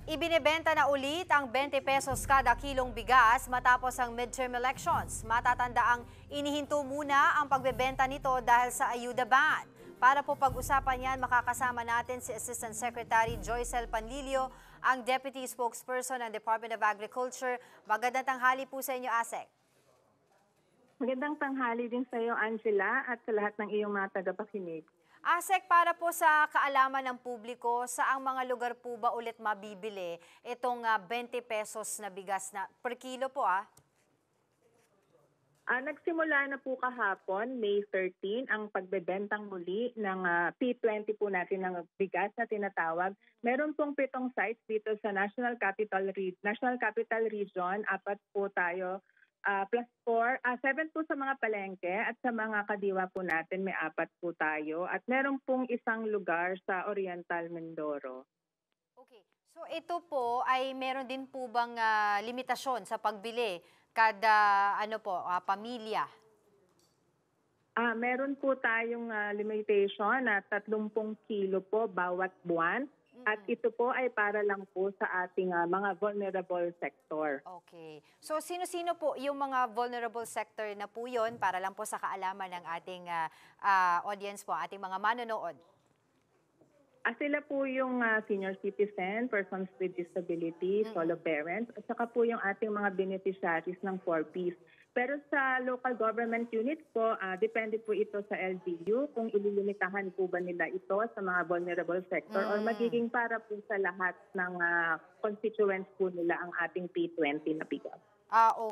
Ibinebenta na ulit ang 20 pesos kada kilong bigas matapos ang midterm elections. Matatanda ang inihinto muna ang pagbebenta nito dahil sa ayuda ban. Para po pag-usapan yan, makakasama natin si Assistant Secretary Joycel Panlilio, ang Deputy Spokesperson ng Department of Agriculture. Magandang tanghali po sa inyo, ASEC. Magandang tanghali din sa iyo, Angela, at sa lahat ng iyong mga tagapakinig. ASEC, para po sa kaalaman ng publiko, saang mga lugar po ba ulit mabibili itong 20 pesos na bigas na per kilo po? Nagsimula na po kahapon, May 13, ang pagbebentang muli ng P20 po natin ng bigas na tinatawag. Meron pong 7 sites dito sa National Capital Region, 4 po tayo. Plus 4, 7 po sa mga palengke at sa mga kadiwa po natin may 4 po tayo. At meron pong isang lugar sa Oriental Mindoro. Okay. So ito po ay meron din po bang limitasyon sa pagbili kada pamilya? Meron po tayong limitation na 30 kilo po bawat buwan. At ito po ay para lang po sa ating mga vulnerable sector. Okay. So sino-sino po yung mga vulnerable sector na po yun para lang po sa kaalaman ng ating audience po, ating mga manonood? Sila po yung senior citizen, persons with disability, solo parents, at saka po yung ating mga beneficiaries ng 4Ps. Pero sa local government unit po, depende po ito sa LGU kung ililimitahan po ba nila ito sa mga vulnerable sector or magiging para po sa lahat ng constituents po nila ang ating P20 na bigas.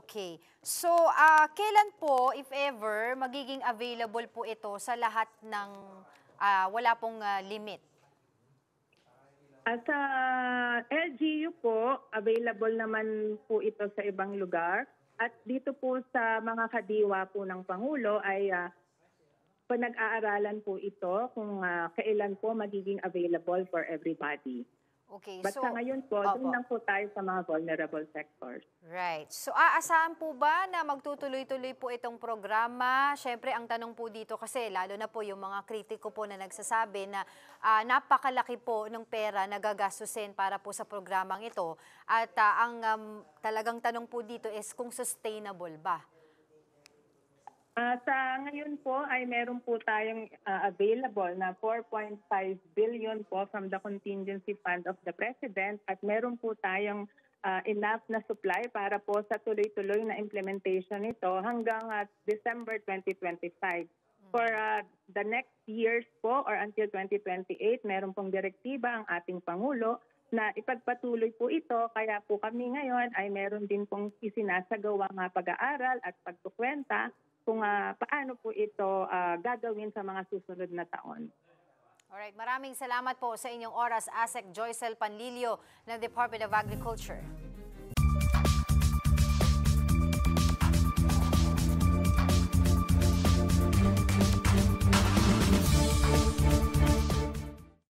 Okay. So, kailan po, if ever, magiging available po ito sa lahat ng wala pong limit? Sa LGU po, available naman po ito sa ibang lugar. At dito po sa mga kadiwa po ng Pangulo ay pinag-aaralan po ito kung kailan po magiging available for everybody. Okay, But sa ngayon po, doon lang po tayo sa mga vulnerable sectors. Right. So aasahan po ba na magtutuloy-tuloy po itong programa? Siyempre, ang tanong po dito kasi lalo na po yung mga kritiko po na nagsasabi na napakalaki po ng pera na gagastusin para po sa programang ito. At ang talagang tanong po dito is kung sustainable ba? Sa ngayon po ay meron po tayong available na 4.5 billion po from the contingency fund of the President at meron po tayong enough na supply para po sa tuloy-tuloy na implementation nito hanggang December 2025. For the next years po or until 2028, meron pong direktiba ang ating Pangulo na ipagpatuloy po ito. Kaya po kami ngayon ay meron din pong isinasagawang pag-aaral at pagkukwenta kung paano po ito gagawin sa mga susunod na taon. Alright, maraming salamat po sa inyong oras, ASEC Joycel Panlilio ng Department of Agriculture.